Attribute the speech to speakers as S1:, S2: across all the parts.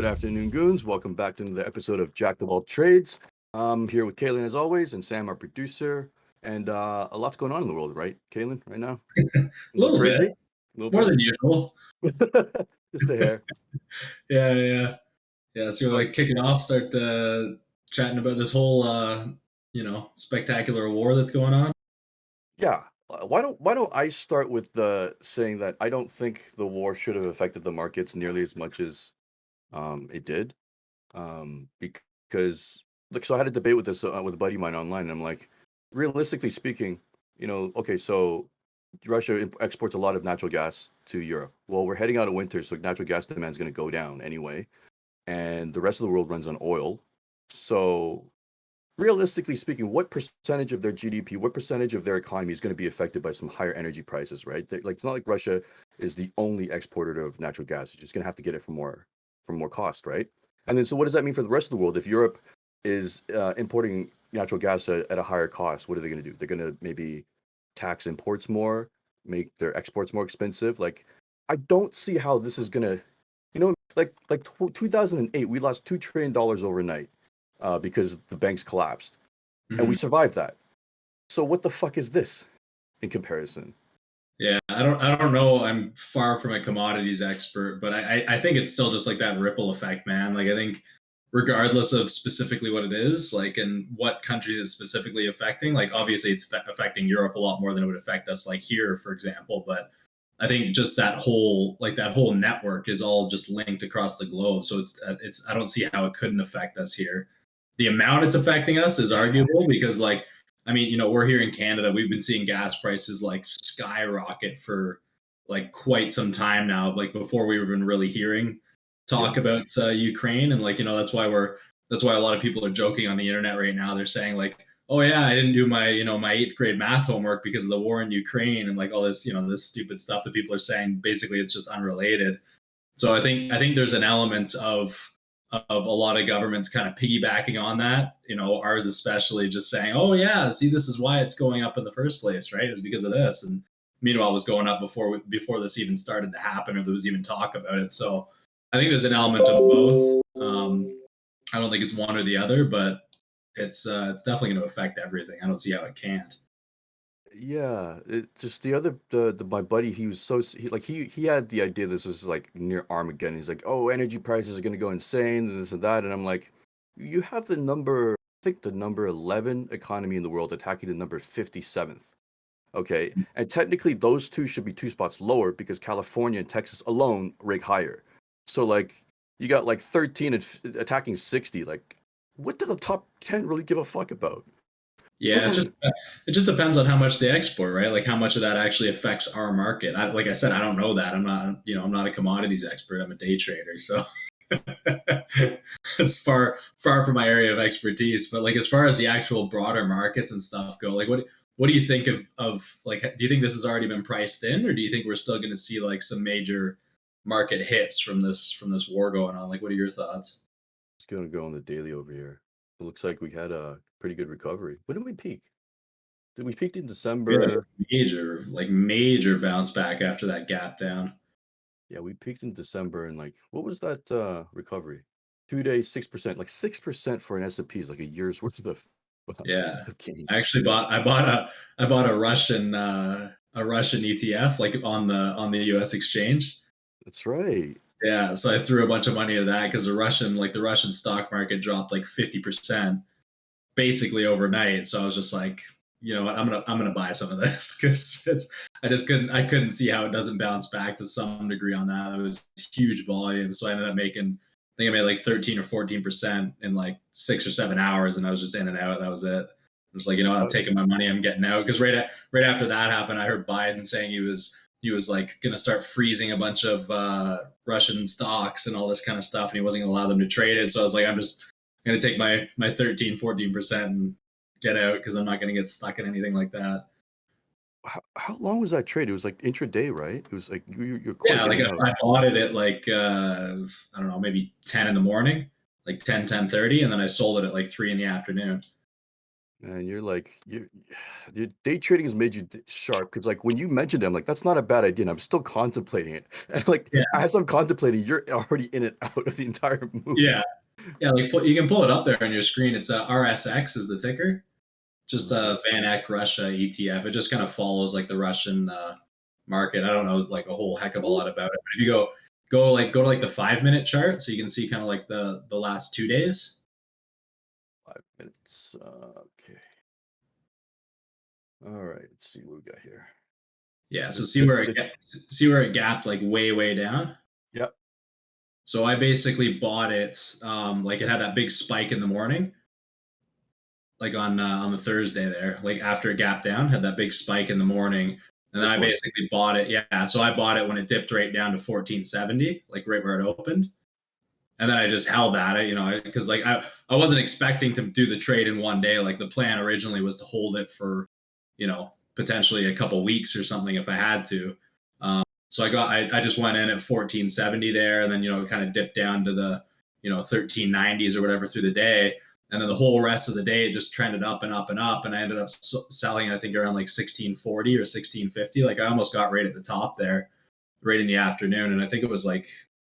S1: afternoon, goons. Welcome back to another episode of Jack of All Trades. I'm here with Kaylin as always, and Sam, our producer. And a lot's going on in the world, right, Kaylin, right now?
S2: A
S1: A little
S2: little bit,
S1: crazy? A little
S2: more
S1: bit?
S2: than usual.
S1: Just a hair.
S2: Yeah. So you want to kick it off, start chatting about this whole, spectacular war that's going on.
S1: Yeah. Why don't I start with the saying that I don't think the war should have affected the markets nearly as much as it did. Because like so I had a debate with this with a buddy of mine online, and I'm like, realistically speaking, okay, so Russia exports a lot of natural gas to Europe. Well, we're heading out of winter, so natural gas demand is going to go down anyway, and the rest of the world runs on oil. So realistically speaking, what percentage of their GDP, what percentage of their economy is going to be affected by some higher energy prices, right? Like it's not like Russia is the only exporter of natural gas. It's just going to have to get it for more cost, right? And then so what does that mean for the rest of the world? If Europe is importing natural gas at a higher cost, what are they going to do? They're going to maybe tax imports more, make their exports more expensive. Like I don't see how this is going to, like 2008, we lost $2 trillion overnight because the banks collapsed, and we
S2: Mhm.
S1: survived that. So what the fuck is this in comparison?
S2: Yeah, I don't know. I'm far from a commodities expert, but I think it's still just like that ripple effect, man. Like I think regardless of specifically what it is, like and what country is specifically affecting, like obviously it's affecting Europe a lot more than it would affect us, like here, for example. But I think just that whole network is all just linked across the globe. So it's I don't see how it couldn't affect us here. The amount it's affecting us is
S1: Yeah.
S2: arguable because like I mean, we're here in Canada. We've been seeing gas prices like skyrocket for like quite some time now. Like before we were even really hearing talk
S1: Yeah.
S2: about Ukraine, and like that's why a lot of people are joking on the internet right now. They're saying like, oh yeah, I didn't do my my eighth grade math homework because of the war in Ukraine and like all this this stupid stuff that people are saying. Basically, it's just unrelated. So I think there's an element of a lot of governments kind of piggybacking on that. Ours especially just saying, "Oh yeah, see, this is why it's going up in the first place, right? It's because of this." And meanwhile, it was going up before this even started to happen, or there was even talk about it. So I think there's an element of both. I don't think it's one or the other, but it's definitely going to affect everything. I don't see how it can't.
S1: Yeah, it just the my buddy, he was he had the idea this was like near Armageddon. He's like, "Oh, energy prices are going to go insane and this and that." And I'm like, "You have I think the number 11 economy in the world attacking the number 57th. Okay. And technically those two should be two spots lower because California and Texas alone rank higher. So like you got like 13 attacking 60. Like what do the top 10 really give a fuck about?"
S2: Yeah, it just depends on how much they export, right? Like how much of that actually affects our market. Like I said, I don't know that. I'm not a commodities expert. I'm a day trader, so it's far from my area of expertise. But like as far as the actual broader markets and stuff go, like what do you think of like do you think this has already been priced in, or do you think we're still going to see like some major market hits from this war going on? Like what are your thoughts?
S1: It's gonna go on the daily over here. It looks like we had a pretty good recovery. When did we peak? Did we peaked in
S2: We had a
S1: December?
S2: major bounce back after that gap down.
S1: Yeah, we peaked in December, and like what was that recovery? 2 days, 6%. Like 6% for an S&P is like a year's worth
S2: Yeah.
S1: of gains.
S2: I bought a Russian ETF like on the US exchange.
S1: That's right.
S2: Yeah, so I threw a bunch of money into that because the Russian stock market dropped like 50% basically overnight. So I was just like, you know what, I'm gonna buy some of this because I couldn't see how it doesn't bounce back to some degree on that. It was huge volume, so I ended up making I think I made like 13 or 14% in like 6 or 7 hours, and I was just in and out. That was it. I was like, you know what, I'm
S1: Uh,
S2: taking my money, I'm getting out because right after that happened, I heard Biden saying he was like going to start freezing a bunch of Russian stocks and all this kind of stuff, and he wasn't going to allow them to trade it. So I was like, I'm just going to take my 13, 14% and get out because I'm not going to get stuck in anything like that.
S1: how long was that trade? It was like intraday, right? It was like you're quick
S2: Yeah,
S1: in
S2: like
S1: and out.
S2: I bought it at like I don't know, maybe 10 in the morning, like 10, 10:30, and then I sold it at like 3 in the afternoon.
S1: And you're like, your day trading has made you sharp because, like, when you mentioned it, I'm like, that's not a bad idea. And I'm still contemplating it. And like,
S2: Yeah,
S1: as I'm contemplating, you're already in and out of the entire move.
S2: yeah, yeah. Like you can pull it up there on your screen. It's RSX is the ticker. Just a Van Eck Russia ETF. It just kind of follows like the Russian market. I don't know like a whole heck of a lot about it. But if you go to like the 5 minute chart, so you can see kind of like the last 2 days.
S1: 5 minutes. Okay. All right. Let's see what we got here.
S2: Yeah. So
S1: This,
S2: see
S1: this,
S2: where
S1: this,
S2: see where it gapped like way down.
S1: yep.
S2: So I basically bought it. Like it had that big spike in the morning, like on the Thursday there, like after it gapped down, had that big spike in the morning, and then
S1: This
S2: I
S1: one.
S2: basically bought it. Yeah. So I bought it when it dipped right down to 1470, like right where it opened. And then I just held at it, because like I wasn't expecting to do the trade in one day. Like the plan originally was to hold it for, potentially a couple weeks or something if I had to. So I just went in at 1470 there, and then it kind of dipped down to the 1390s or whatever through the day, and then the whole rest of the day it just trended up and up and up, and I ended up selling I think around like 1640 or 1650. Like I almost got right at the top there, right in the afternoon, and I think it was like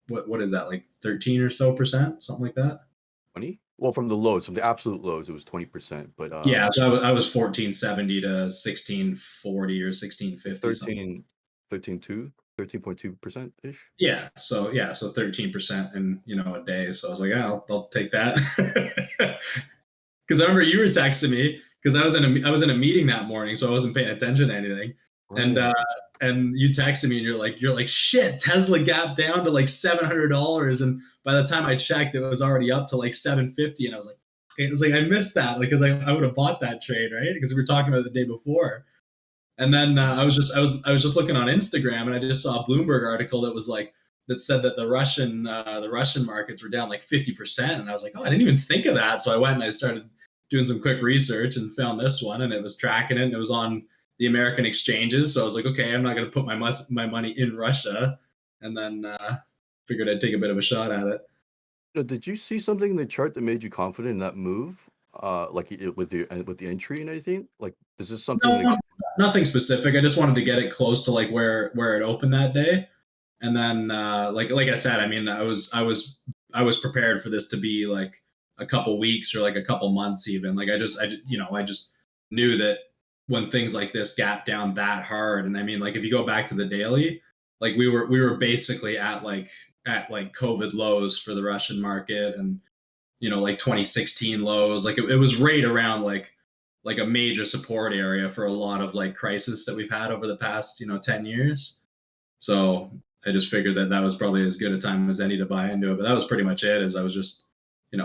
S2: what is that, like 13 or so percent, something like that.
S1: 20. Well, from the lows, from the absolute lows, it was 20%. But
S2: Yeah, so I was 1470 to 1640 or 1650 something.
S1: 13, 13.2% ish.
S2: So 13% in a day. So I was like, yeah, I'll take that. Because I remember you were texting me because I was in a meeting that morning, so I wasn't paying attention to anything. And
S1: Right.
S2: and you texted me and you're like shit, Tesla gapped down to like $700, and by the time I checked, it was already up to like 750, and I was like, okay, it was like I missed that, like because I would have bought that trade, right? Because we were talking about it the day before. And then I was just looking on Instagram, and I just saw a Bloomberg article that said that the Russian markets were down like 50%, and I was like, oh, I didn't even think of that. So I went and I started doing some quick research and found this one, and it was tracking it, and it was on the American exchanges. So I was like, okay, I'm not going to put my money in Russia, and then figured I'd take a bit of a shot at it.
S1: Did you see something in the chart that made you confident in that move? Like with the entry and anything? Like, is this something like?
S2: No, nothing specific. I just wanted to get it close to like where it opened that day. And then like I said, I mean, I was prepared for this to be like a couple weeks or like a couple months even. Like I just knew that when things like this gap down that hard, and I mean, like if you go back to the daily, like we were basically at like COVID lows for the Russian market, and like 2016 lows. Like it was right around like a major support area for a lot of like crisis that we've had over the past 10 years. So I just figured that was probably as good a time as any to buy into it. But that was pretty much it. As I was just, it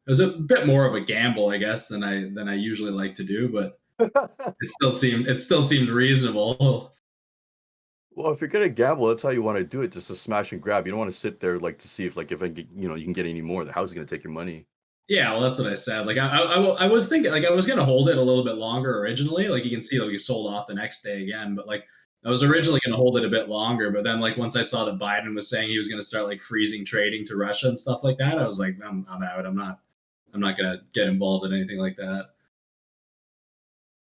S2: was a bit more of a gamble, I guess, than I usually like to do. But it still seemed reasonable.
S1: Well, if you're gonna gamble, that's how you want to do it, just to smash and grab. You don't want to sit there like to see if I get, you can get any more. The house is gonna take your money.
S2: Yeah, well, that's what I said. Like I was thinking, like I was gonna hold it a little bit longer originally. Like you can see, like we sold off the next day again, but like I was originally gonna hold it a bit longer. But then, like once I saw that Biden was saying he was gonna start like freezing trading to Russia and stuff like that, I was like, I'm out. I'm not gonna get involved in anything like that.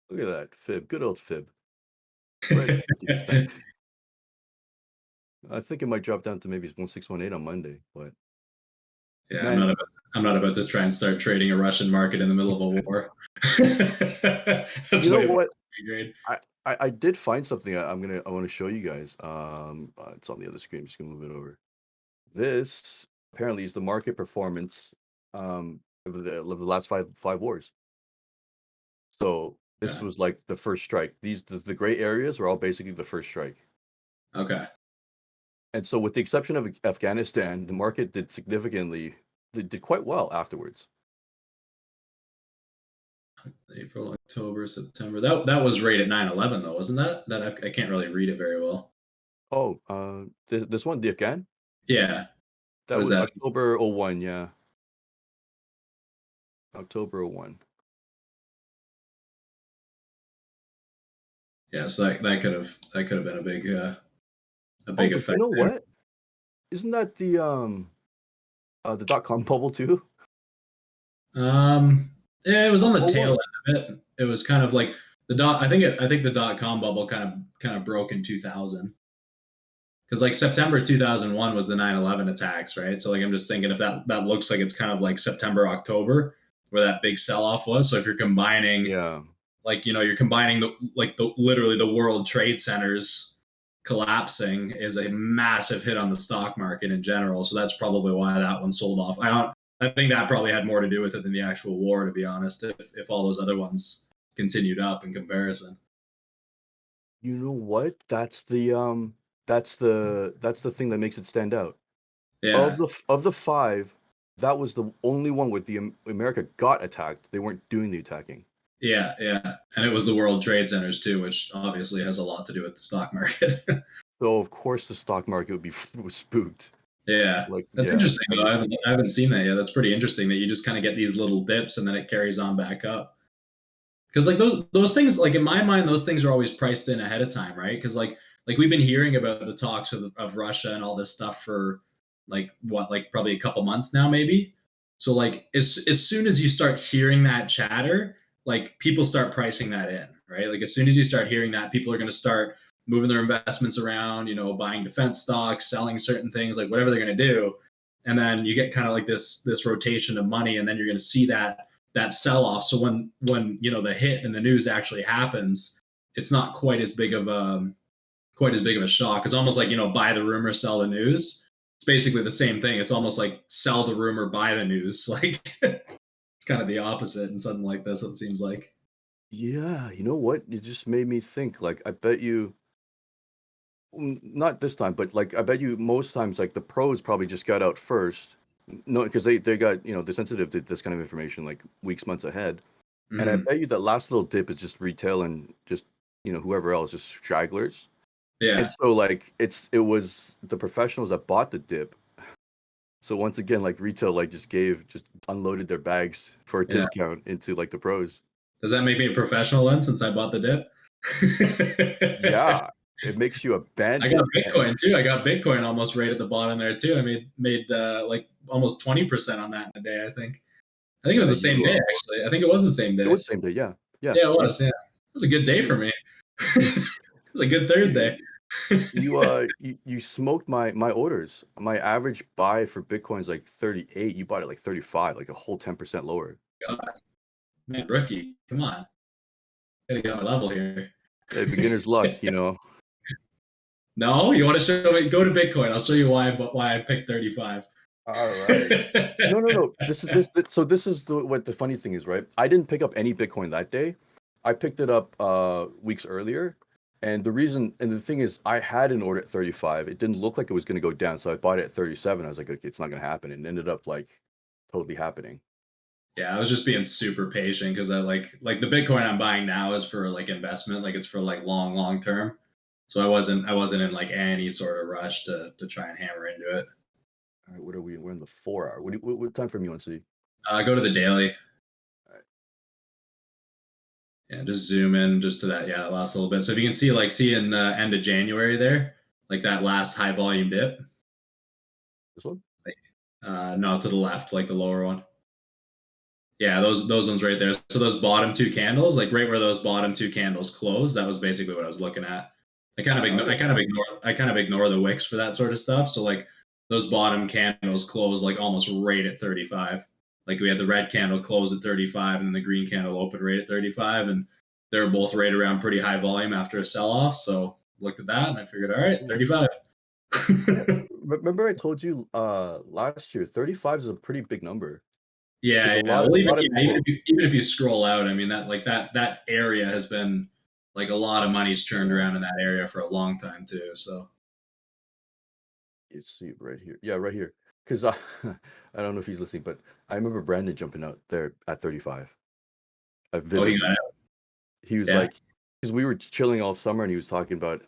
S1: Look at that fib, good old fib, right at 50%. I think it might drop down to maybe 1618 on Monday, but
S2: Yeah, I'm
S1: man,
S2: not about I'm not about to try and start trading a Russian market in the middle of a war. That's
S1: you know
S2: way above
S1: what?
S2: my grade.
S1: I did find something I want to show you guys. It's on the other screen. I'm just gonna move it over. This apparently is the market performance of the last five wars. So this
S2: Okay.
S1: was like the first strike. The gray areas were all basically the first strike.
S2: Okay.
S1: And so with the exception of Afghanistan, the market did significantly did quite well afterwards.
S2: April, October, September. That was right at 9/11 though, wasn't that? I can't really read it very well.
S1: Oh, this one, the Afghan,
S2: Yeah.
S1: that
S2: What is
S1: was
S2: that?
S1: October '01, yeah. October '01.
S2: Yeah, so that could have been a
S1: Oh,
S2: big
S1: but you
S2: effect
S1: know
S2: there.
S1: what? Isn't that the dot-com bubble too?
S2: Yeah, it was on the tail
S1: '01.
S2: end It was kind of like the dot. I think the dot-com bubble kind of broke in 2000 because like September 2001 was the 9/11 attacks, right? So like I'm just thinking if that looks like it's kind of like September October where that big sell off was. So if you're combining
S1: Yeah.
S2: like you're combining the literally the world trade centers collapsing is a massive hit on the stock market in general. So that's probably why that one sold off. I think that probably had more to do with it than the actual war, to be honest. If all those other ones continued up in comparison.
S1: You know what? That's the thing that makes it stand out.
S2: Yeah,
S1: Of the five, that was the only one where America got attacked. They weren't doing the attacking.
S2: yeah, and it was the World Trade Centers too, which obviously has a lot to do with the stock market.
S1: So of course the stock market would be was spooked.
S2: Yeah,
S1: Like
S2: that's
S1: yeah,
S2: interesting though. I haven't seen that yet. That's pretty interesting that you just kind of get these little dips and then it carries on back up. Because like those things, like in my mind, those things are always priced in ahead of time, right? Because like we've been hearing about the talks of Russia and all this stuff for like what, like probably a couple months now, maybe. So like as soon as you start hearing that chatter, like people start pricing that in, right? Like as soon as you start hearing that, people are going to start moving their investments around, buying defense stocks, selling certain things, like whatever they're going to do, and then you get kind of like this rotation of money, and then you're going to see that sell off. So when the hit and the news actually happens, it's not quite as big of a shock. It's almost like buy the rumor, sell the news. It's basically the same thing. It's almost like sell the rumor, buy the news. Like it's kind of the opposite in something like this. It seems like.
S1: yeah. You know what? It just made me think. Like I bet you, not this time, but like I bet you most times, like the pros probably just got out first. No, because they got they're sensitive to this kind of information like weeks, months ahead. And I
S2: Mhm.
S1: bet you that last little dip is just retail and just whoever else, just stragglers. And
S2: Yeah,
S1: so like it was the professionals that bought the dip. So once again, like retail, like just unloaded their bags for a
S2: yeah.
S1: discount into like the pros.
S2: Does that make me a professional then, since I bought the dip?
S1: Yeah, it makes you a
S2: I got
S1: bandit.
S2: Bitcoin too. I got Bitcoin almost right at the bottom there too. I made like almost 20% on that in a day. I think it was
S1: Yeah,
S2: the same day actually. I think it was the same
S1: it
S2: day.
S1: was the same day. Yeah, yeah.
S2: Yeah, it was. Yeah, it was a good day
S1: You
S2: for me. It was a good Thursday.
S1: you you smoked my orders. My average buy for Bitcoin is like 38. You bought it like 35, like a whole 10% lower.
S2: God, man, rookie, come on, gotta get on my level here.
S1: Hey, beginner's luck, you know.
S2: No, you want to show me? Go to Bitcoin. I'll show you why I picked 35.
S1: All right. No, no, no. So this is what the funny thing is, right? I didn't pick up any Bitcoin that day. I picked it up weeks earlier. And the thing is, I had an order at 35. It didn't look like it was going to go down, so I bought it at 37. I was like, okay, it's not going to happen, and it ended up like totally happening.
S2: Yeah, I was just being super patient because I like the Bitcoin I'm buying now is for like investment, like it's for like long term. So I wasn't in like any sort of rush to try and hammer into it.
S1: All right, what are we? We're in the 4 hour. What time frame you want to see?
S2: Go to the daily.
S1: All right,
S2: Yeah, just zoom in just to that last little bit. So if you can see in end of January there, like that last high volume dip.
S1: this one.
S2: Like, no, to the left, like the lower one. Yeah, those ones right there. So those bottom two candles, like right where those bottom two candles close, that was basically what I was looking at.
S1: Oh,
S2: I kind of ignore the wicks for that sort of stuff. So like those bottom candles close like almost right at 35. Like we had the red candle close at 35 and the green candle open right at 35, and they were both right around pretty high volume after a sell off. So looked at that and I figured, all right,
S1: cool.
S2: 35.
S1: Yeah. Remember I told you last year, 35 is a pretty big number because
S2: Yeah,
S1: a
S2: yeah.
S1: lot
S2: Well,
S1: a lot of people.
S2: even if you scroll out, I mean that area has been like a lot of money's churned
S1: Yeah.
S2: around in that area for a long time too. So
S1: You see right here. Yeah, right here. Because I, I don't know if he's listening, but I remember Brandon jumping out there at 35.
S2: oh, he got
S1: Vividly.
S2: out.
S1: He was
S2: Yeah,
S1: like, because we were chilling all summer and he was talking about,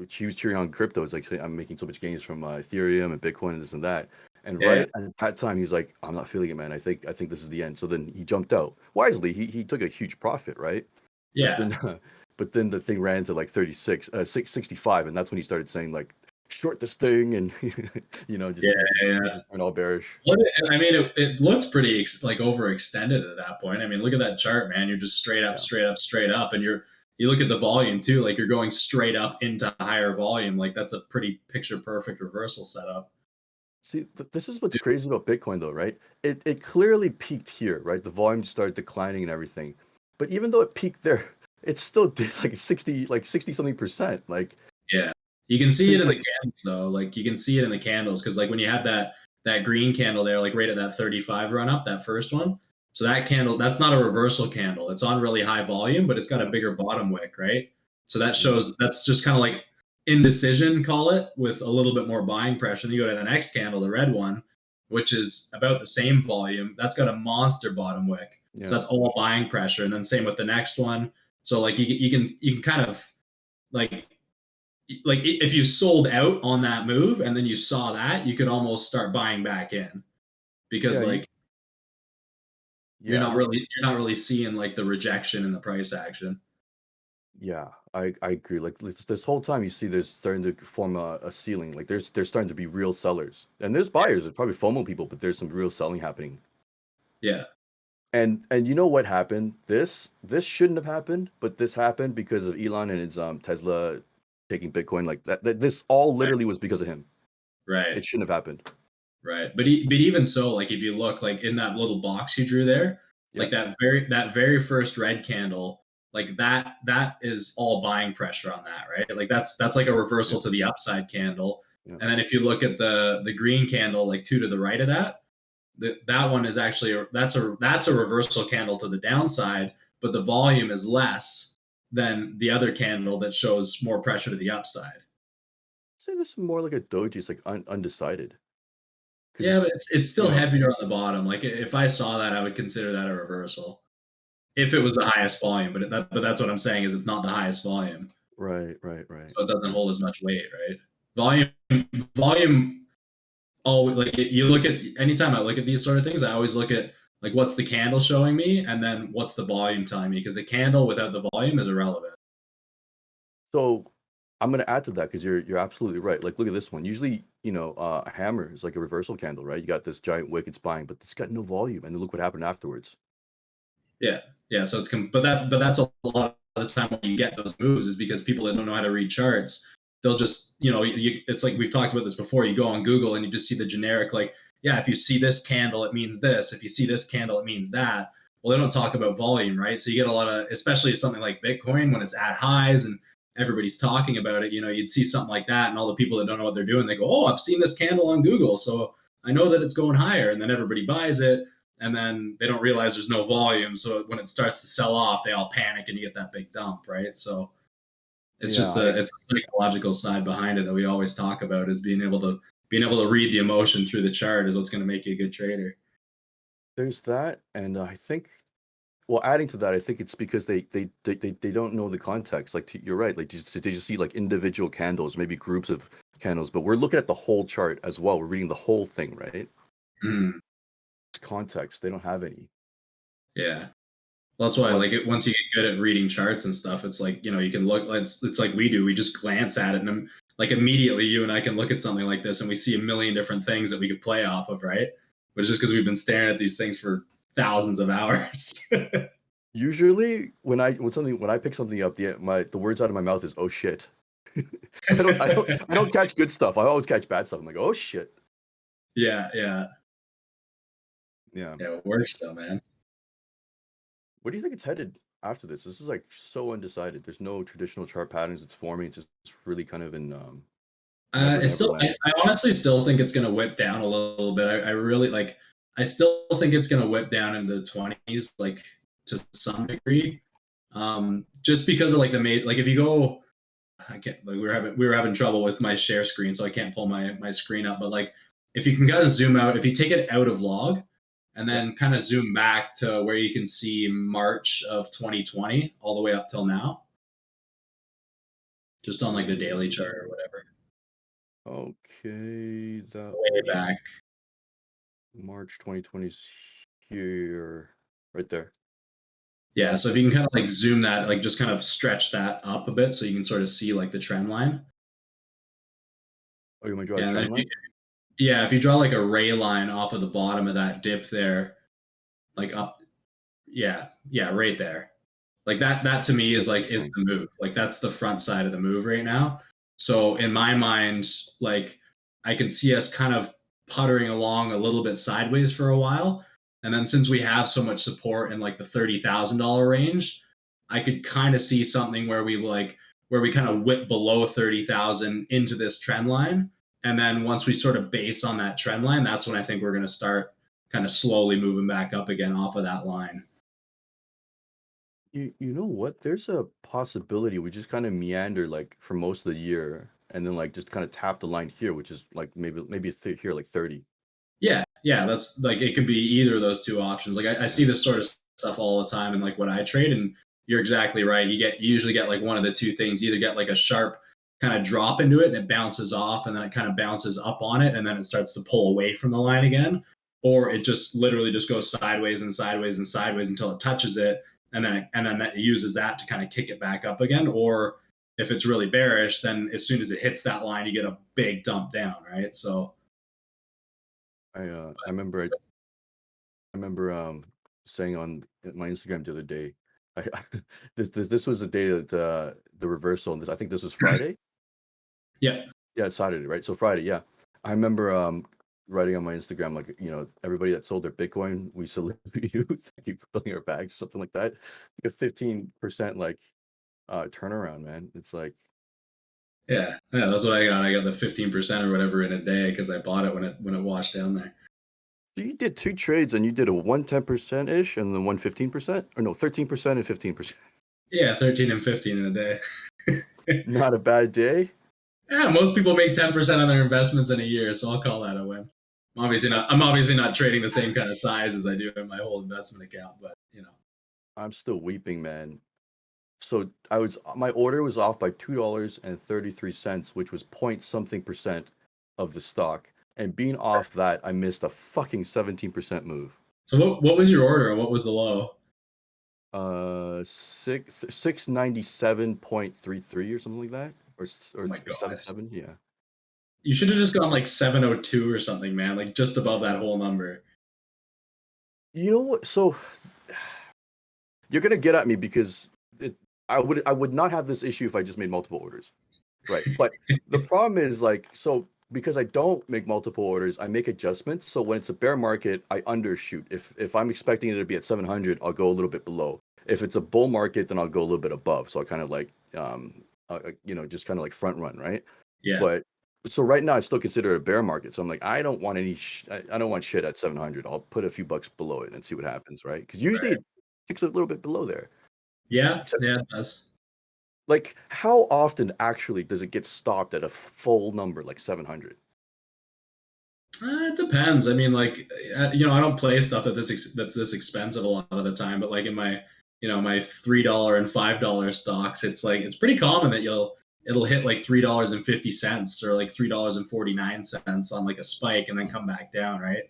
S1: he was cheering on crypto. It's like, I'm making so much gains from Ethereum and Bitcoin and this and that. And
S2: yeah,
S1: right at that time, he was like, I'm not feeling it, man. I think this is the end. So then he jumped out. Wisely, he took a huge profit, right? But
S2: yeah.
S1: then, but then the thing ran to like 36, 65, and that's when he started saying like, short this thing, and
S2: Yeah, yeah.
S1: just turn all bearish.
S2: Well, I mean, it looked pretty like overextended at that point. I mean, look at that chart, man. You're just straight up,
S1: Yeah.
S2: straight up, straight up, and you look at the volume too. Like you're going straight up into higher volume. Like that's a pretty picture perfect reversal setup.
S1: See, this is what's crazy about Bitcoin, though, right? It clearly peaked here, right? The volume started declining and everything, but even though it peaked there, it still did like 60 something percent. Like
S2: Yeah, you can
S1: it
S2: see it
S1: seems
S2: in the
S1: like
S2: candles though. Like you can see it in the candles because like when you had that green candle there, like right at that 35 run up, that first one. So that candle, that's not a reversal candle. It's on really high volume, but it's got a
S1: yeah,
S2: bigger bottom wick, right? So that
S1: yeah,
S2: shows that's just kind of like indecision, call it, with a little bit more buying pressure. Then you go to the next candle, the red one, which is about the same volume. That's got a monster bottom wick. So
S1: yeah.
S2: that's all buying pressure. And then same with the next one. So like you can kind of like if you sold out on that move and then you saw that, you could almost start buying back in because
S1: Yeah,
S2: like
S1: yeah,
S2: you're not really seeing like the rejection in the price action.
S1: yeah. I agree. Like this whole time, you see there's starting to form a ceiling. Like there's starting to be real sellers, and there's
S2: Yeah,
S1: buyers. There's probably FOMO people, but there's some real selling happening.
S2: yeah,
S1: And you know what happened? This shouldn't have happened, but this happened because of Elon and his Tesla taking Bitcoin. Like that this all
S2: right,
S1: literally was because of him.
S2: right,
S1: It shouldn't have happened.
S2: right. But even so, like if you look like in that little box you drew there,
S1: Yeah,
S2: like that very first red candle, like that is all buying pressure on that, right? Like that's like a
S1: yeah,
S2: reversal to the upside candle.
S1: yeah.
S2: And then if you look at the green candle, like two to the right of that, that one is actually that's a reversal candle to the downside, but the volume is less than the other candle that shows more pressure to the upside.
S1: Say this is more like a doji. It's like undecided because
S2: Yeah, but
S1: it's
S2: it's
S1: you
S2: still
S1: know
S2: heavier on the bottom. Like if I saw that, I would consider that a reversal if it was the highest volume. But that's what I'm saying is it's not the highest volume,
S1: right.
S2: so it doesn't hold as much weight, right? Volume volume. Oh, like you look at anytime I look at these sort of things, I always look at like what's the candle showing me, and then what's the volume telling me because the candle without the volume is irrelevant.
S1: So I'm gonna add to that because you're absolutely right. Like look at this one. Usually, a hammer is like a reversal candle, right? You got this giant wick, it's buying, but it's got no volume, and then look what happened afterwards.
S2: Yeah, yeah. So but that's a lot of the time when you get those moves is because people that don't know how to read charts, they'll just it's like we've talked about this before. You go on Google and you just see the generic like, yeah, if you see this candle, it means this. If you see this candle, it means that. Well, they don't talk about volume, right? So you get a lot of, especially something like Bitcoin when it's at highs and everybody's talking about it. You'd see something like that, and all the people that don't know what they're doing, they go, "Oh, I've seen this candle on Google, so I know that it's going higher," and then everybody buys it and then they don't realize there's no volume. So when it starts to sell off, they all panic and you get that big dump, right? So it's
S1: Yeah,
S2: just it's the psychological side behind it that we always talk about is being able to read the emotion through the chart is what's going to make you a good trader.
S1: there's that, and I think, well, adding to that, I think it's because they don't know the context. Like you're right, like they just see like individual candles, maybe groups of candles, but we're looking at the whole chart as well. We're reading the whole thing, right?
S2: Mm,
S1: It's context. They don't have any.
S2: yeah. Well, that's
S1: So
S2: why
S1: my
S2: like once you get good at reading charts and stuff, it's like you can look. It's like we do. We just glance at it, and then, like immediately, you and I can look at something like this, and we see a million different things that we could play off of, right? But it's just because we've been staring at these things for thousands of hours.
S1: Usually when I pick something up, the words out of my mouth is "oh shit." I don't catch good stuff. I always catch bad stuff. I'm like, "oh shit."
S2: Yeah, yeah,
S1: Yeah.
S2: yeah. It works though, man.
S1: Where do you think it's headed after this? This is like so undecided. There's no traditional chart patterns it's forming. It's really kind of in never land.
S2: I honestly still think it's going to whip down a little bit. I really like. I still think it's going to whip down into the 20s, like to some degree, just because of like the made. Like if you go, I can't. Like we were having trouble with my share screen, so I can't pull my screen up. But like if you can kind of zoom out, if you take it out of log, and
S1: Yeah.
S2: then kind of zoom back to where you can see March of 2020 all the way up till now, just on like the daily chart or whatever,
S1: Okay, that
S2: way
S1: was
S2: back.
S1: March 2020 's here, right there.
S2: Yeah, so if you can kind of like zoom that, like just kind of stretch that up a bit so you can sort of see like the trend line.
S1: Oh, you want to draw a
S2: Yeah, and then
S1: trend line?
S2: if you draw like a ray line off of the bottom of that dip there, like up, yeah, right there. Like that to me is like is
S1: Interesting.
S2: the move. Like that's the front side of the move right now. So in my mind, like I can see us kind of puttering along a little bit sideways for a while. And then since we have so much support in like the $30,000 range, I could kind of see something where we kind of whip below 30,000 into this trend line. And then once we sort of base on that trend line, that's when I think we're going to start kind of slowly moving back up again off of that line.
S1: You know what? There's a possibility we just kind of meander like for most of the year, and then like just kind of tap the line here, which is like maybe it's here like 30.
S2: Yeah, that's like it could be either of those two options. Like I see
S1: Yeah.
S2: this sort of stuff all the time in like what I trade, and you're exactly right. You usually get like one of the two things. You either get like a sharp kind of drop into it and it bounces off, and then it kind of bounces up on it, and then it starts to pull away from the line again, or it just literally just goes sideways and sideways and sideways until it touches it, and then that uses that to kind of kick it back up again. Or if it's really bearish, then as soon as it hits that line, you get a big dump down, right? So
S1: I remember saying on my Instagram the other day, I this was the day that the reversal, and this I think this was Friday.
S2: yeah,
S1: Yeah, it's Saturday, right? So Friday, yeah. I remember writing on my Instagram like, everybody that sold their Bitcoin, we salute you. Thank you for filling our bags, something like that. Like a 15% like turnaround, man. It's like
S2: yeah, that's what I got. I got the 15% or whatever in a day because I bought it when it washed down there.
S1: so you did two trades and you did a 110% ish and then 115%, or no, 13% and 15%.
S2: Yeah, 13 and 15 in a day.
S1: Not a bad day.
S2: Yeah, most people make 10% on their investments in a year, so I'll call that a win. I'm obviously not trading the same kind of size as I do in my whole investment account, but you know.
S1: I'm still weeping, man. So my order was off by $2.33, which was point something percent of the stock. And being off that, I missed a fucking 17% move.
S2: So what was your order and what was the low?
S1: 697.33 or something like that,
S2: Oh
S1: or
S2: my god.
S1: 77. Yeah.
S2: You should have just gone like 702 or something, man, like just above that whole number.
S1: You know what? So you're gonna get at me because I would not have this issue if I just made multiple orders, right? But the problem is like so because I don't make multiple orders, I make adjustments. So when it's a bear market, I undershoot. If I'm expecting it to be at 700, I'll go a little bit below. If it's a bull market, then I'll go a little bit above. So I kind of like just kind of like front run, right?
S2: Yeah,
S1: But so right now I still consider it a bear market. So I'm like I don't want I don't want shit at 700. I'll put a few bucks below it and see what happens, right? Because usually
S2: right.
S1: it ticks a little bit below there.
S2: Yeah,
S1: Except
S2: yeah, it does.
S1: like how often actually does it get stopped at a full number like 700?
S2: It depends. I mean, like, I don't play stuff that's this expensive a lot of the time. But like in my, my $3 and $5 stocks, it's like it's pretty common that it'll hit like $3.50 or like $3.49 on like a spike and then come back down, right?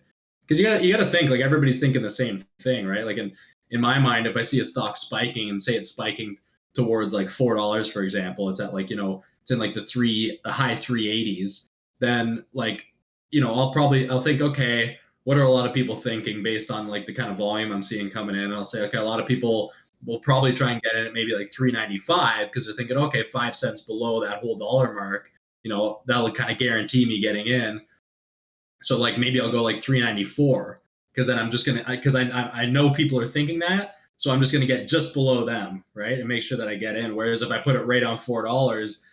S2: Because you gotta think like everybody's thinking the same thing, right? Like in my mind, if I see a stock spiking and say it's spiking towards like $4, for example, it's at like it's in like the high 380s, then like I'll think, okay, what are a lot of people thinking based on like the kind of volume I'm seeing coming in? And I'll say, okay, a lot of people will probably try and get in at maybe like 395 because they're thinking, okay, 5 cents below that whole dollar mark, that'll kind of guarantee me getting in. So like maybe I'll go like 394 because then I'm just gonna because I know people are thinking that, so I'm just gonna get just below them, right, and make sure that I get in. Whereas if I put it right on $4,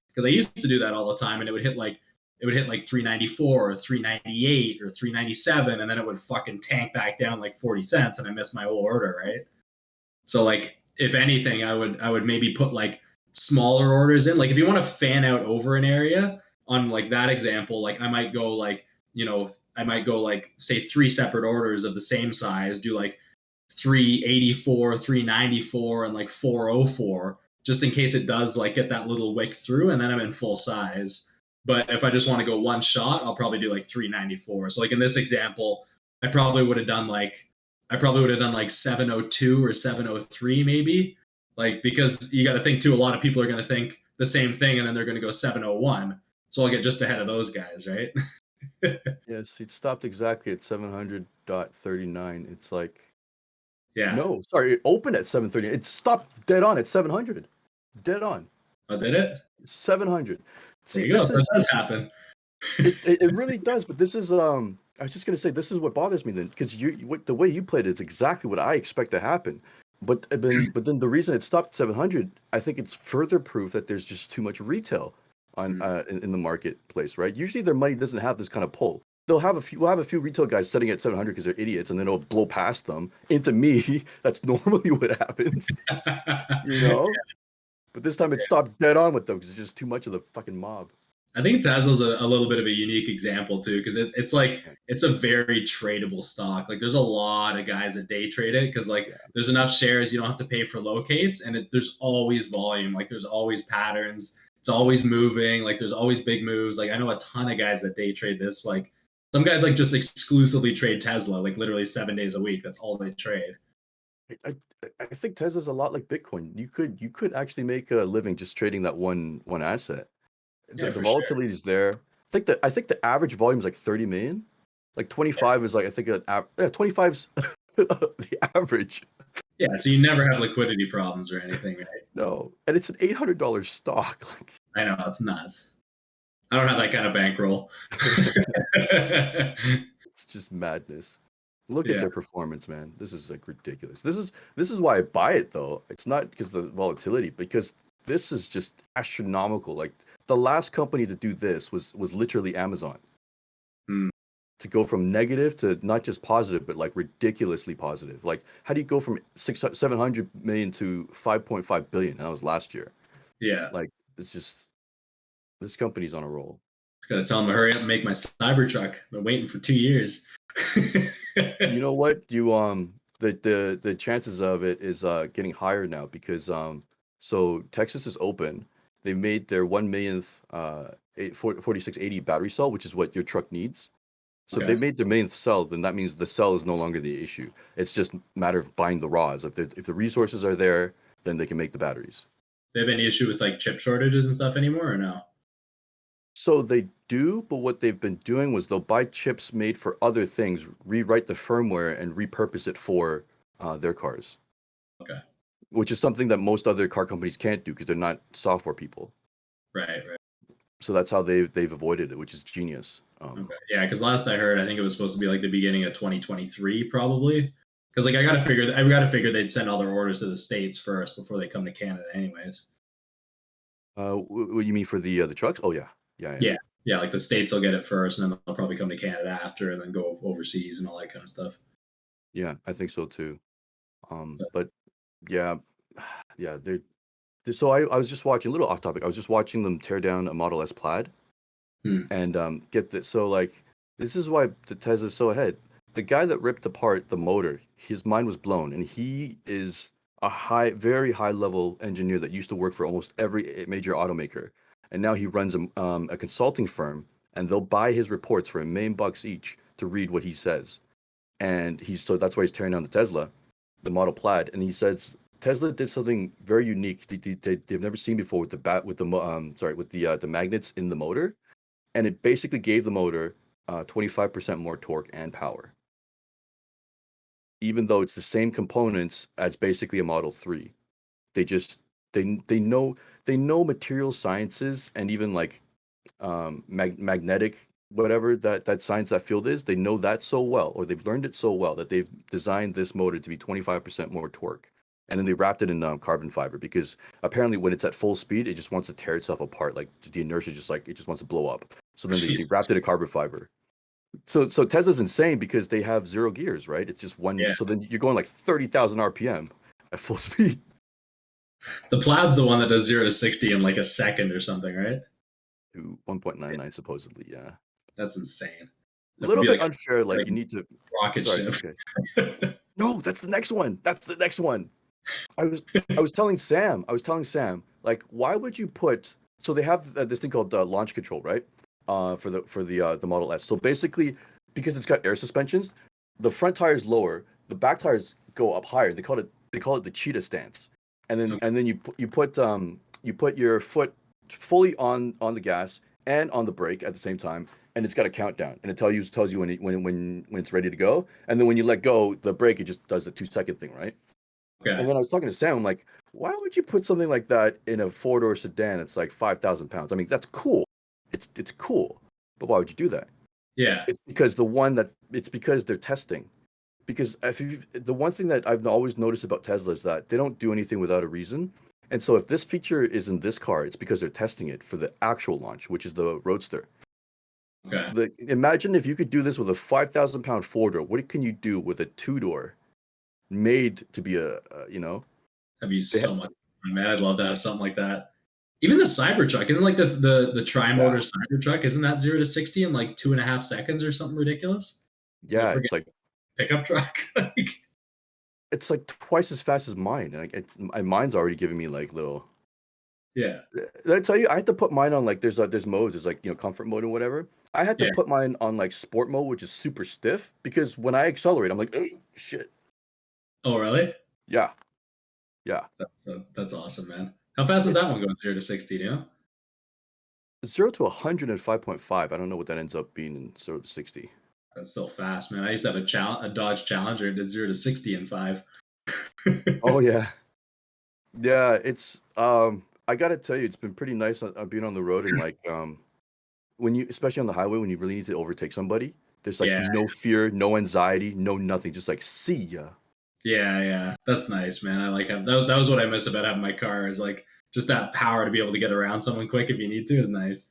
S2: because I used to do that all the time, and it would hit like 394 or 398 or 397, and then it would fucking tank back down like 40 cents, and I missed my whole order, right? So like if anything, I would maybe put like smaller orders in. Like if you want to fan out over an area on like that example, like I might go like say three separate orders of the same size, do like 384, 394, and like 404, just in case it does like get that little wick through, and then I'm in full size. But if I just want to go one shot, I'll probably do like 394. So like in this example, I probably would have done like I probably would have done like 702 or 703 maybe. Like because you got to think too, a lot of people are going to think the same thing and then they're going to go 701. So I'll get just ahead of those guys, right?
S1: Yes, it stopped exactly at 700.39. It's like,
S2: Yeah.
S1: no, sorry, it opened at 730. It stopped dead on at 700. Dead on.
S2: Oh, did it?
S1: 700.
S2: There
S1: See,
S2: you go.
S1: this
S2: That
S1: is
S2: does happen.
S1: it really does, but this is I was just gonna say this is what bothers me then, because the way you played it is exactly what I expect to happen. But then the reason it stopped at 700, I think it's further proof that there's just too much retail on
S2: Mm.
S1: in the marketplace, right? Usually their money doesn't have this kind of pull. We'll have a few retail guys setting at 700 because they're idiots, and then it'll blow past them into me. That's normally what happens, you know. But this time it stopped dead on with them because it's just too much of the fucking mob.
S2: I think Tesla's a little bit of a unique example too, because it's like
S1: Yeah,
S2: it's a very tradable stock. Like there's a lot of guys that day trade it because like
S1: yeah.
S2: there's enough shares you don't have to pay for locates, and there's always volume. Like there's always patterns. It's always moving. Like there's always big moves. Like I know a ton of guys that day trade this. Like some guys like just exclusively trade Tesla, like literally 7 days a week. That's all they trade.
S1: I think Tesla's a lot like Bitcoin. You could actually make a living just trading that one asset. The,
S2: Yeah,
S1: the
S2: for sure.
S1: volatility is there. I think the average volume is like 30 million. Like 25 is like I think yeah, 25's the average.
S2: Yeah, so you never have liquidity problems or anything, right?
S1: No, and it's an $800 stock.
S2: I know it's nuts. I don't have that kind of bankroll.
S1: It's just madness. Look at
S2: Yeah.
S1: their performance, man. This is like ridiculous. This is why I buy it though. It's not because of the volatility, because this is just astronomical. Like the last company to do this was literally Amazon.
S2: Hmm.
S1: To go from negative to not just positive, but like ridiculously positive. Like how do you go from 700 million to 5.5 billion? That was last year.
S2: Yeah.
S1: Like it's just this company's on a roll.
S2: Just gotta tell them to hurry up and make my Cybertruck. Been waiting for 2 years.
S1: You know what? The chances of it is getting higher now because so Texas is open. They made their 1 millionth 4680 battery cell, which is what your truck needs. So if they
S2: Okay.
S1: made their millionth cell, then that means the cell is no longer the issue. It's just a matter of buying the raws. If the resources are there, then they can make the batteries.
S2: They have any issue with like chip shortages and stuff anymore or no?
S1: So they do, but what they've been doing was they'll buy chips made for other things, rewrite the firmware, and repurpose it for their cars,
S2: Okay.
S1: which is something that most other car companies can't do because they're not software people.
S2: Right, right.
S1: So that's how they've avoided it, which is genius.
S2: Okay. Yeah, because last I heard, I think it was supposed to be like the beginning of 2023, probably. Because like I gotta figure they'd send all their orders to the states first before they come to Canada, anyways.
S1: What you mean for the trucks? Oh yeah, yeah, yeah,
S2: Yeah, yeah. Like the states will get it first, and then they'll probably come to Canada after, and then go overseas and all that kind of stuff.
S1: yeah. I think so too. But yeah, yeah. So I was just watching a little off topic. I was just watching them tear down a Model S Plaid,
S2: Hmm.
S1: and get this. So like, this is why the Tesla's so ahead. The guy that ripped apart the motor, his mind was blown, and he is a very high level engineer that used to work for almost every major automaker, and now he runs a consulting firm, and they'll buy his reports for $1 million each to read what he says, and so that's why he's tearing down the Tesla, the Model Plaid, and he says Tesla did something very unique they've never seen before with the bat with the sorry with the magnets in the motor, and it basically gave the motor 25% more torque and power, even though it's the same components as basically a Model 3. They just they know material sciences and even like magnetic whatever that science that field is. They know that so well, or they've learned it so well that they've designed this motor to be 25% more torque. And then they wrapped it in carbon fiber because apparently when it's at full speed, it just wants to tear itself apart. Like the inertia, just like it just wants to blow up. So then they
S2: Jesus.
S1: wrapped it in carbon fiber. So Tesla's insane because they have zero gears, right? It's just one.
S2: Yeah,
S1: So then you're going like 30,000 RPM at full speed
S2: the Plaid's the one that does 0 to 60 in like a second or something, right?
S1: to 1.99 supposedly. Yeah,
S2: That's insane.
S1: a
S2: That would
S1: little
S2: be
S1: bit
S2: like
S1: unfair.
S2: a
S1: Like you need to.
S2: rocket
S1: Sorry.
S2: ship.
S1: Okay. No, that's the next one. That's the next one. I was I was telling Sam. Like, why would you put? So they have this thing called launch control, right? For the Model S. So basically, because it's got air suspensions, the front tire is lower, the back tires go up higher. They call it the cheetah stance, and then you put your foot fully on the gas, and on the brake at the same time, and it's got a countdown, and it tells you when it's ready to go, and then when you let go the brake, it just does the 2 second thing, right? And
S2: Okay.
S1: then I was talking to Sam, I'm like, why would you put something like that in a four-door sedan? It's like 5,000 pounds. I mean, that's cool. It's cool, but why would you do that?
S2: Yeah.
S1: It's because they're testing. Because the one thing that I've always noticed about Tesla is that they don't do anything without a reason. And so if this feature is in this car, it's because they're testing it for the actual launch, which is the Roadster.
S2: Okay.
S1: Imagine if you could do this with a 5,000 pound four-door. What can you do with a two-door made to be
S2: That'd be
S1: they
S2: so much fun, man. I'd love to have something like that. Even the Cybertruck, isn't like the
S1: yeah,
S2: tri-motor Cybertruck, isn't that 0 to 60 in like 2.5 seconds or something ridiculous? Like a
S1: yeah,
S2: freaking pickup truck. Like,
S1: it's like twice as fast as mine. Like mine's already giving me like little.
S2: yeah.
S1: Did I tell you I had to put mine on like there's modes, there's like comfort mode and whatever. I had to
S2: Yeah.
S1: put mine on like sport mode, which is super stiff because when I accelerate, I'm like, "Ugh, shit."
S2: Oh, really?
S1: Yeah, yeah.
S2: That's awesome, man. How fast does that
S1: It's
S2: one go? 0 to 60? Do you know?
S1: 0 to 105.5. I don't know what that ends up being in 0 to 60.
S2: That's still fast, man. I used to have a Dodge Challenger that did 0 to 60 in 5.
S1: Oh yeah, yeah. I gotta tell you, it's been pretty nice being on the road and like when you, especially on the highway, when you really need to overtake somebody. There's like
S2: Yeah,
S1: no fear, no anxiety, no nothing. Just like see ya.
S2: yeah. That's nice, man. I like that was what I miss about having my car is like just that power to be able to get around someone quick if you need to is nice.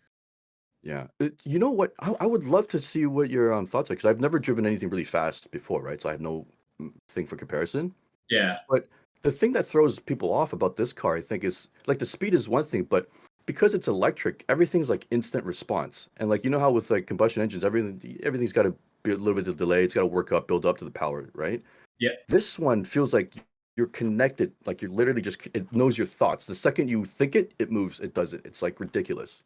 S1: Yeah. You know what? I would love to see what your thoughts are because I've never driven anything really fast before, right? So I have no thing for comparison.
S2: Yeah,
S1: But the thing that throws people off about this car, I think, is like the speed is one thing, but because it's electric, everything's like instant response. And like how with like combustion engines, everything's got to be a little bit of delay. It's got to work up, build up to the power, right?
S2: yeah.
S1: This one feels like you're connected, like you're literally just it knows your thoughts. The second you think it, it moves, it does it. It's like ridiculous.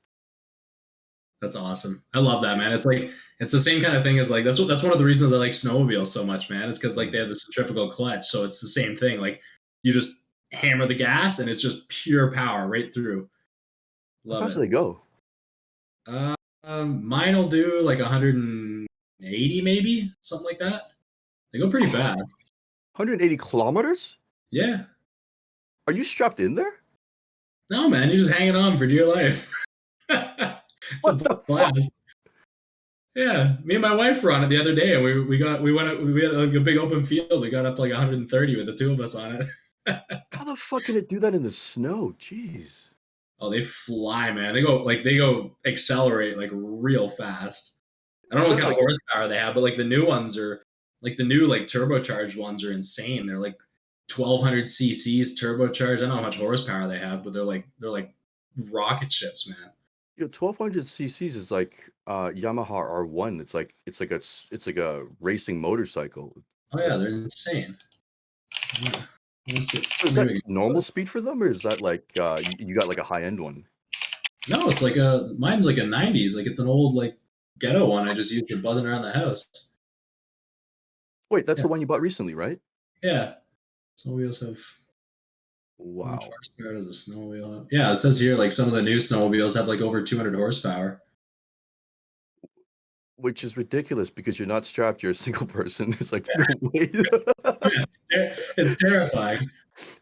S2: That's awesome. I love that, man. It's like it's the same kind of thing as like that's one of the reasons I like snowmobiles so much, man. Is because like
S1: Mm.
S2: they have the centrifugal clutch, so it's the same thing. Like you just hammer the gas and it's just pure power right through.
S1: How
S2: Love
S1: fast do
S2: it.
S1: they go?
S2: Mine will do like 180, maybe something like that. They go pretty
S1: Oh,
S2: fast.
S1: 180 kilometers?
S2: Yeah.
S1: Are you strapped in there?
S2: No, man, you're just hanging on for dear life. It's
S1: What
S2: a
S1: the fuck?
S2: blast. Yeah, me and my wife were on it the other day, and we had like a big open field. We got up to like 130 with the two of us on it.
S1: How the fuck can it do that in the snow? Jeez.
S2: Oh, they fly, man. They go accelerate like real fast. I don't
S1: Is
S2: know what
S1: that
S2: kind of
S1: like
S2: horsepower they have, but like the new ones are like the new like turbocharged ones are insane. They're like 1200 cc's turbocharged. I don't know how much horsepower they have, but they're like rocket ships, man.
S1: 1200 cc's is like Yamaha R1. It's like a racing motorcycle.
S2: Oh yeah, they're insane. Yeah. Let's see.
S1: So is
S2: Maybe
S1: that
S2: we
S1: normal
S2: can.
S1: speed for them, or is that like you got like a high end one?
S2: No, it's like mine's like a 90s. Like it's an old like ghetto one I just used for buzzing around the house.
S1: Wait, that's
S2: Yeah,
S1: the one you bought recently, right?
S2: yeah. Snowmobiles have how much
S1: Wow.
S2: horsepower does a snowmobile have? Yeah, it says here like some of the new snowmobiles have like over 200 horsepower.
S1: Which is ridiculous because you're not strapped, you're a single person. It's like, no way.
S2: Yeah, it's terrifying.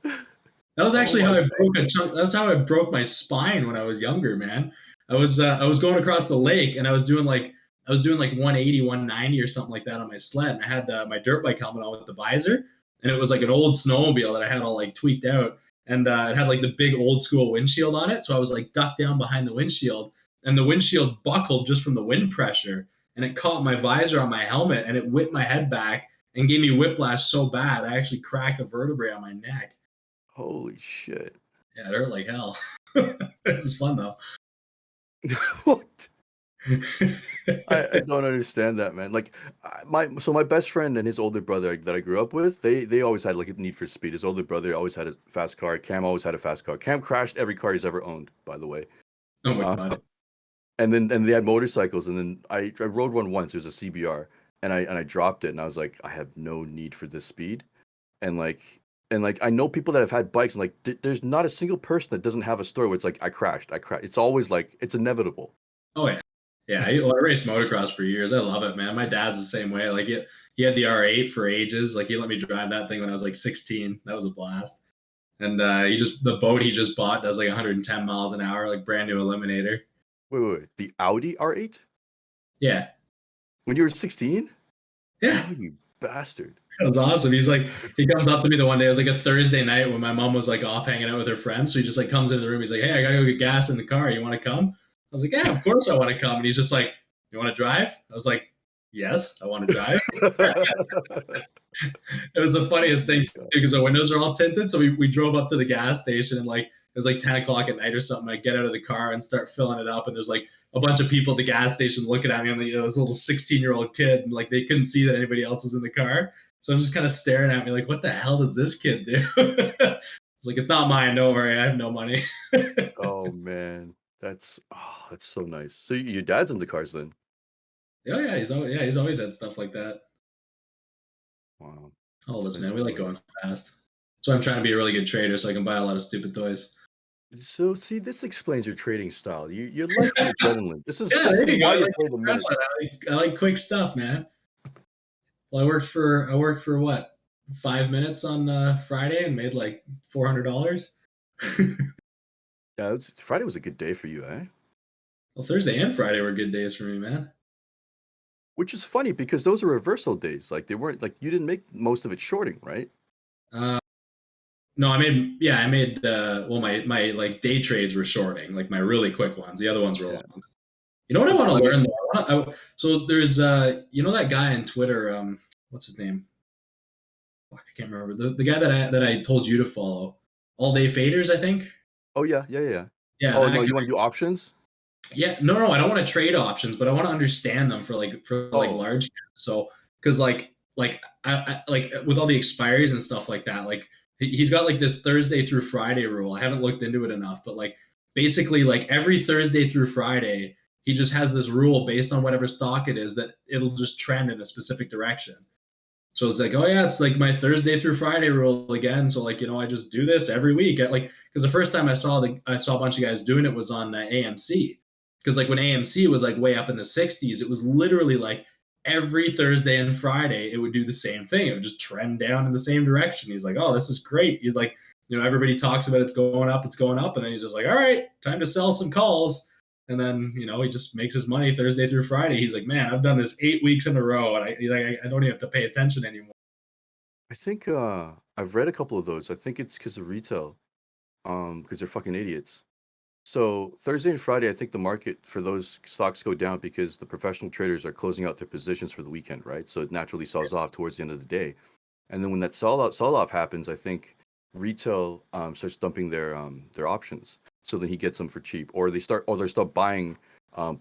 S2: That was
S1: Oh
S2: actually
S1: my
S2: how I
S1: God.
S2: broke a chunk. That's how I broke my spine when I was younger, man. I was going across the lake and I was doing like 180, 190 or something like that on my sled, and I had my dirt bike helmet on with the visor, and it was like an old snowmobile that I had all like tweaked out, and it had like the big old school windshield on it. So I was like ducked down behind the windshield, and the windshield buckled just from the wind pressure, and it caught my visor on my helmet, and it whipped my head back and gave me whiplash so bad I actually cracked a vertebrae on my neck.
S1: Holy shit.
S2: Yeah, it hurt like hell. It was fun though.
S1: What? I don't understand that, man. Like my best friend and his older brother that I grew up with, they always had like a need for speed. His older brother always had a fast car. Cam always had a fast car. Cam crashed every car he's ever owned, by the way.
S2: Oh my
S1: Uh,
S2: god.
S1: and they had motorcycles, and then I rode one once. It was a CBR, and I dropped it, and I was like, I have no need for this speed, and like I know people that have had bikes, and like there's not a single person that doesn't have a story where it's like I crashed. It's always like it's inevitable.
S2: Oh yeah, yeah. I raced motocross for years. I love it, man. My dad's the same way. Like he had the R8 for ages. Like he let me drive that thing when I was like 16. That was a blast. And the boat he just bought does like 110 miles an hour, like brand new Eliminator.
S1: Wait. The Audi R8?
S2: Yeah,
S1: When you were 16?
S2: yeah.
S1: Oh, you bastard.
S2: That was awesome. He comes up to me the one day. It was like a Thursday night when my mom was like off hanging out with her friends. So he just like comes into the room. He's like, "Hey, I gotta go get gas in the car. You want to come?" I was like, "Yeah, of course I want to come." And he's just like, "You want to drive?" I was like, "Yes, I want to drive." It was the funniest
S1: Oh my
S2: thing too,
S1: God.
S2: because the windows are all tinted. So we drove up to the gas station and like it was like 10 o'clock at night or something. I get out of the car and start filling it up, and there's like a bunch of people at the gas station looking at me. I'm like, this little 16-year-old kid, and like they couldn't see that anybody else was in the car. So I'm just kind of staring at me like, what the hell does this kid do? It's like, it's not mine. Don't worry, I have no money.
S1: Oh man. That's so nice. So your dad's into cars then?
S2: Oh he's always had stuff like that.
S1: Wow.
S2: All of
S1: That's
S2: us,
S1: nice
S2: man, we
S1: to
S2: like
S1: know.
S2: going fast. That's why I'm trying to be a really good trader so I can buy a lot of stupid toys.
S1: So see, this explains your trading style. You like the adrenaline. This is
S2: Yeah,
S1: this
S2: there
S1: is
S2: you go.
S1: why
S2: I
S1: you
S2: like
S1: play the minutes.
S2: I like quick stuff, man. Well, I worked for what 5 minutes on Friday and made like $400.
S1: Yeah, Friday was a good day for you, eh?
S2: Well, Thursday and Friday were good days for me, man.
S1: Which is funny because those are reversal days. Like they weren't like you didn't make most of it shorting, right?
S2: Uh, no, I made well my like day trades were shorting, like my really quick ones. The other ones were
S1: Yeah.
S2: longs. You know what I
S1: But
S2: want to
S1: Friday,
S2: learn though? So there's you know that guy on Twitter, what's his name? Fuck, I can't remember. The guy that I told you to follow. All Day Faders, I think.
S1: oh yeah.
S2: Yeah,
S1: Oh
S2: that
S1: no,
S2: guy.
S1: you want to do options?
S2: Yeah, no, I don't want to trade options, but I want to understand them for like
S1: Oh,
S2: large caps. So because I like with all the expiries and stuff like that, like he's got like this Thursday through Friday rule. I haven't looked into it enough, but like basically like every Thursday through Friday, he just has this rule based on whatever stock it is that it'll just trend in a specific direction. So it's like, oh yeah, it's like my Thursday through Friday rule again. So like, I just do this every week. Like, because the first time I saw a bunch of guys doing it was on AMC. Because like when AMC was like way up in the 60s, it was literally like every Thursday and Friday it would do the same thing. It would just trend down in the same direction. He's like, oh, this is great. He's like, everybody talks about it's going up, and then he's just like, all right, time to sell some calls. And then he just makes his money Thursday through Friday. He's like, man, I've done this 8 weeks in a row, and I don't even have to pay attention anymore.
S1: I think I've read a couple of those. I think it's because of retail, because they're fucking idiots. So Thursday and Friday, I think the market for those stocks go down because the professional traders are closing out their positions for the weekend, right? So it naturally sells off towards the end of the day. And then when that sell off happens, I think retail starts dumping their options. So then he gets them for cheap, or they start buying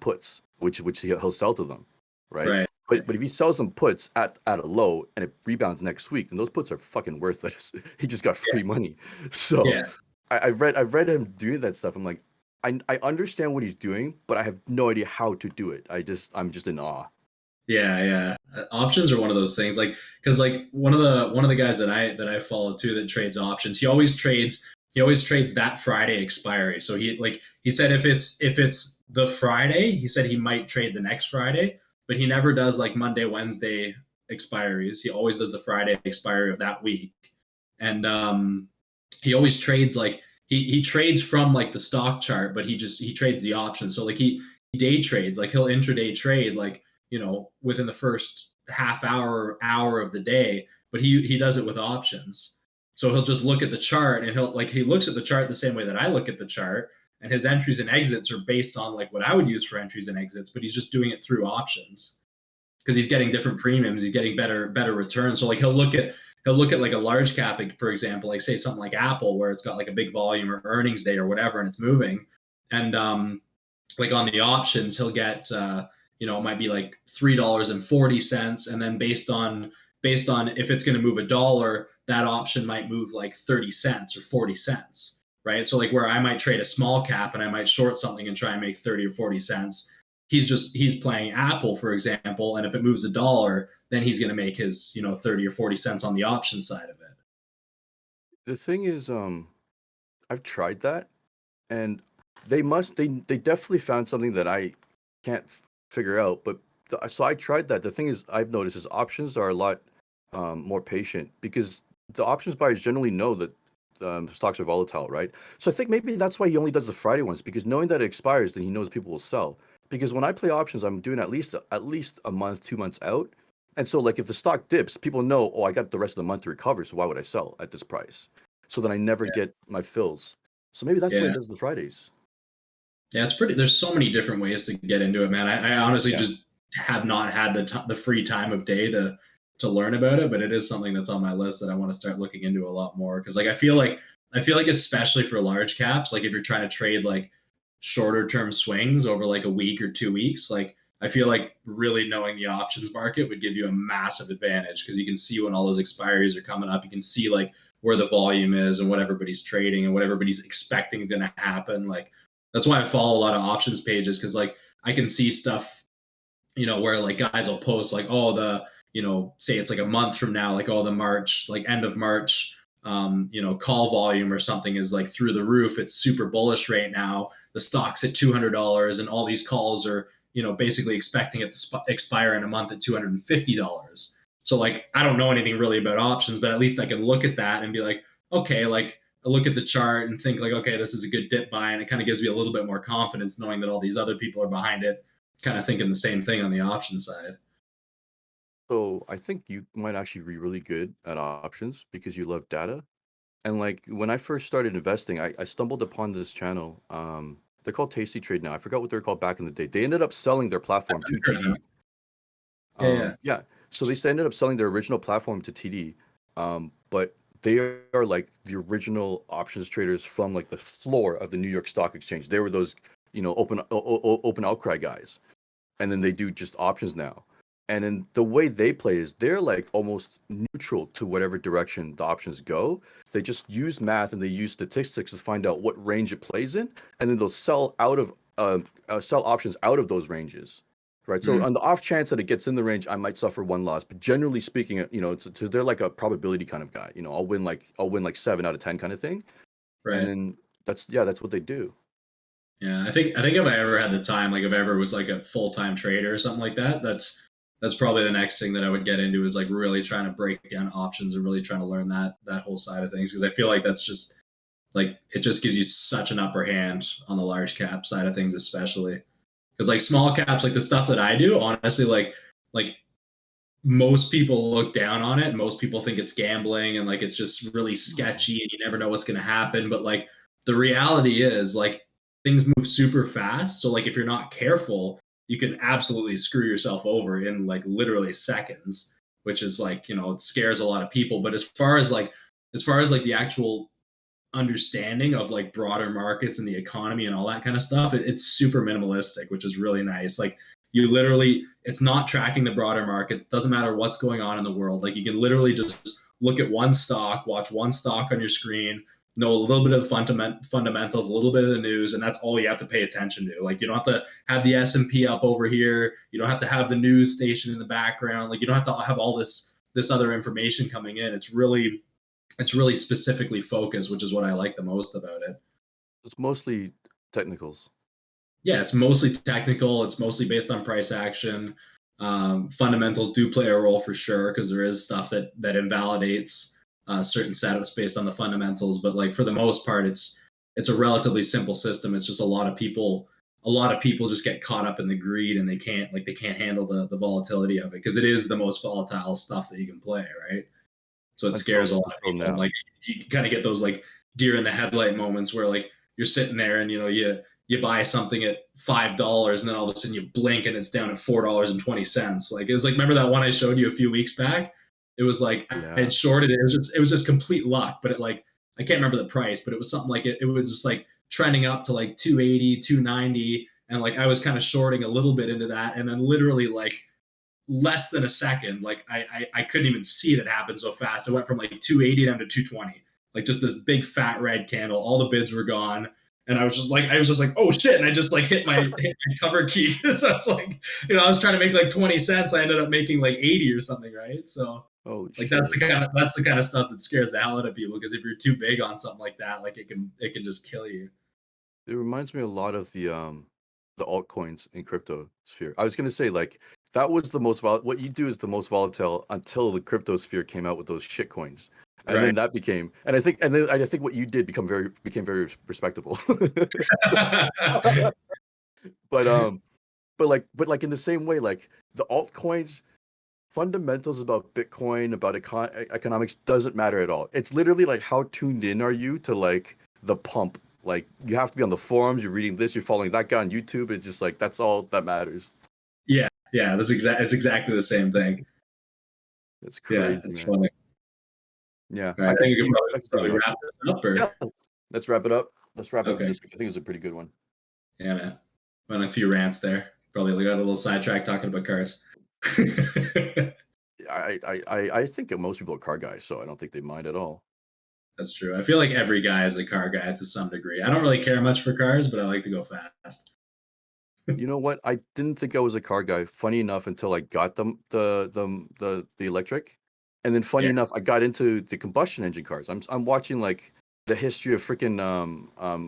S1: puts, which he'll sell to them, right?
S2: Right.
S1: But if he sells them puts at a low and it rebounds next week, then those puts are fucking worthless. He just got
S2: Yeah.
S1: free money. So
S2: Yeah.
S1: I've read him doing that stuff. I'm like, I understand what he's doing, but I have no idea how to do it. I'm just in awe.
S2: Yeah, yeah. Options are one of those things, like because like one of the guys that I follow too that trades options. He always trades that Friday expiry. So he said if it's the Friday, he said he might trade the next Friday, but he never does like Monday, Wednesday expiries. He always does the Friday expiry of that week, and he always trades like he trades from like the stock chart, but he trades the options. So like he day trades, like he'll intraday trade like within the first half hour of the day, but he does it with options. So he'll just look at the chart and he looks at the chart the same way that I look at the chart, and his entries and exits are based on like what I would use for entries and exits, but he's just doing it through options because he's getting different premiums, he's getting better returns. So like he'll look at like a large cap, for example, like say something like Apple, where it's got like a big volume or earnings day or whatever, and it's moving, and like on the options, he'll get it might be like $3.40, and then based on if it's going to move a dollar, that option might move like 30 cents or 40 cents, right? So like where I might trade a small cap and I might short something and try and make 30 or 40 cents, he's playing Apple, for example, and if it moves a dollar, then he's going to make his 30 or 40 cents on the option side of it.
S1: The thing is, I've tried that, and they definitely found something that can't figure out. But so I tried that. The thing is, I've noticed is options are a lot more patient because the options buyers generally know that stocks are volatile, right? So I think maybe that's why he only does the Friday ones because knowing that it expires, then he knows people will sell. Because when I play options, I'm doing at least a month, 2 months out. And so like if the stock dips, people know, oh, I got the rest of the month to recover, so why would I sell at this price? So then I never
S2: Yeah.
S1: get my fills. So maybe that's why he
S2: Yeah.
S1: does the Fridays.
S2: Yeah, it's pretty. There's so many different ways to get into it, man. I honestly
S1: Yeah.
S2: just have not had the free time of day to learn about it, but it is something that's on my list that I want to start looking into a lot more because like I feel like especially for large caps, like if you're trying to trade like shorter term swings over like a week or 2 weeks, like I feel like really knowing the options market would give you a massive advantage because you can see when all those expiries are coming up. You can see like where the volume is and what everybody's trading and what everybody's expecting is going to happen. Like that's why I follow a lot of options pages because like I can see stuff, where like guys will post like, oh, say it's like a month from now, like, oh, the March, like end of March, call volume or something is like through the roof. It's super bullish right now. The stock's at $200 and all these calls are, basically expecting it to expire in a month at $250. So like, I don't know anything really about options, but at least I can look at that and be like, okay, like I look at the chart and think like, okay, this is a good dip buy. And it kind of gives me a little bit more confidence knowing that all these other people are behind it kind of thinking the same thing on the option side.
S1: So I think you might actually be really good at options because you love data. And like when I first started investing, I stumbled upon this channel. They're called Tasty Trade now. I forgot what they were called back in the day. They ended up selling their platform to TD.
S2: Yeah, yeah.
S1: Yeah. So ended up selling their original platform to TD. But they are like the original options traders from like the floor of the New York Stock Exchange. They were those, open outcry guys. And then they do just options now. And then the way they play is they're like almost neutral to whatever direction the options go. They just use math and they use statistics to find out what range it plays in, and then they'll sell options out of those ranges, right? So
S2: Mhm.
S1: on the off chance that it gets in the range, I might suffer one loss, but generally speaking, they're like a probability kind of guy. I'll win like 7 out of 10 kind of thing, and
S2: Right.
S1: then that's what they do.
S2: Yeah, I think if I ever had the time, like if I ever was like a full time trader or something like that, that's probably the next thing that I would get into is like really trying to break down options and really trying to learn that whole side of things because I feel like that's just like it just gives you such an upper hand on the large cap side of things, especially because like small caps, like the stuff that I do, honestly, like most people look down on it and most people think it's gambling and like it's just really sketchy and you never know what's going to happen, but like the reality is like things move super fast, so like if you're not careful you can absolutely screw yourself over in like literally seconds, which is like, it scares a lot of people. But as far as like the actual understanding of like broader markets and the economy and all that kind of stuff, it's super minimalistic, which is really nice. Like you literally, it's not tracking the broader markets. It doesn't matter what's going on in the world. Like you can literally just look at one stock, watch one stock on your screen, know a little bit of the fundamentals, a little bit of the news, and that's all you have to pay attention to. Like you don't have to have the S&P up over here. You don't have to have the news station in the background. Like you don't have to have all this other information coming in. It's really specifically focused, which is what I like the most about it.
S1: It's mostly technicals.
S2: Yeah, it's mostly technical. It's mostly based on price action. Fundamentals do play a role for sure because there is stuff that invalidates certain setups based on the fundamentals. But like for the most part, it's a relatively simple system. It's just a lot of people just get caught up in the greed and they can't handle the volatility of it because it is the most volatile stuff that you can play, right? So it scares a lot of
S1: Until
S2: people. And
S1: now.
S2: like you kind of get those like deer in the headlight moments where like you're sitting there and you buy something at $5 and then all of a sudden you blink and it's down at $4.20. Like it was like remember that one I showed you a few weeks back? It was like I had
S1: Yeah.
S2: shorted it. It was just complete luck, but it like I can't remember the price, but it was something like it was just like trending up to like 280, 290, and like I was kind of shorting a little bit into that and then literally like less than a second. Like I couldn't even see it happen so fast. It went from like 280 down to 220. Like just this big fat red candle. All the bids were gone. And I was just like, oh shit. And I just like hit my cover key. So it's like, I was trying to make like 20 cents. I ended up making like 80 or something, right? So
S1: Holy
S2: like that's
S1: shit.
S2: the kind of stuff that scares the hell out of people because if you're too big on something like that, like it can just kill you.
S1: It reminds me a lot of the the altcoins in crypto sphere. I was gonna say like that was the most what you do is the most volatile until the crypto sphere came out with those shit coins. And
S2: Right.
S1: then that became, and then I think what you did became very respectable. but but like in the same way, like the altcoins fundamentals about Bitcoin, about economics doesn't matter at all. It's literally like how tuned in are you to like the pump? Like you have to be on the forums, you're reading this, you're following that guy on YouTube. It's just like that's all that matters.
S2: Yeah, yeah, it's exactly the same thing.
S1: It's
S2: Yeah,
S1: crazy,
S2: it's
S1: man.
S2: funny.
S1: Yeah,
S2: All right, I think we could
S1: I could keep
S2: probably
S1: going.
S2: wrap this up, or
S1: Yeah, let's wrap it up. Let's wrap it up for
S2: okay.
S1: this week. I think it was a pretty good one.
S2: Yeah, man. Went a few rants there. Probably got a little sidetracked talking about cars.
S1: I think that most people are car guys, so I don't think they mind at all.
S2: That's true. I feel like every guy is a car guy to some degree. I don't really care much for cars, but I like to go fast.
S1: You know what? I didn't think I was a car guy. Funny enough, until I got the electric, and then funny
S2: Yeah,
S1: enough, I got into the combustion engine cars. I'm watching like the history of freaking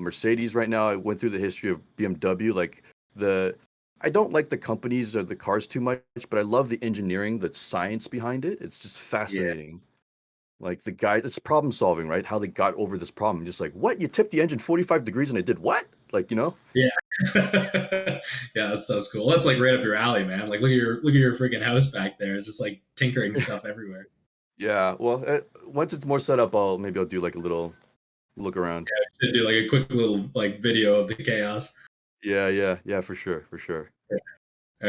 S1: Mercedes right now. I went through the history of BMW. Like the I don't like the companies or the cars too much, but I love the engineering, the science behind it. It's just
S2: yeah,
S1: fascinating. Like the guy, it's problem solving, right? How they got over this problem. Just like what? You tipped the engine 45 degrees and it did what? Like
S2: yeah. Yeah, that stuff's cool. That's like right up your alley, man. Like look at your freaking house back there. It's just like tinkering stuff everywhere.
S1: Yeah, well, once it's more set up, I'll do like a little look around.
S2: Should do like a quick little like video of the chaos.
S1: Yeah, for sure, for sure.
S2: All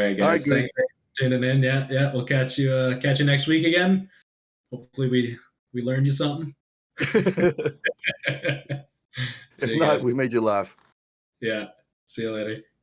S2: right,
S1: All right,
S2: guys.
S1: good.
S2: Thanks for tuning in. Yeah, yeah. We'll catch you next week again. Hopefully we learned you something. See
S1: If
S2: you
S1: not,
S2: guys.
S1: we made you laugh.
S2: Yeah. See you later.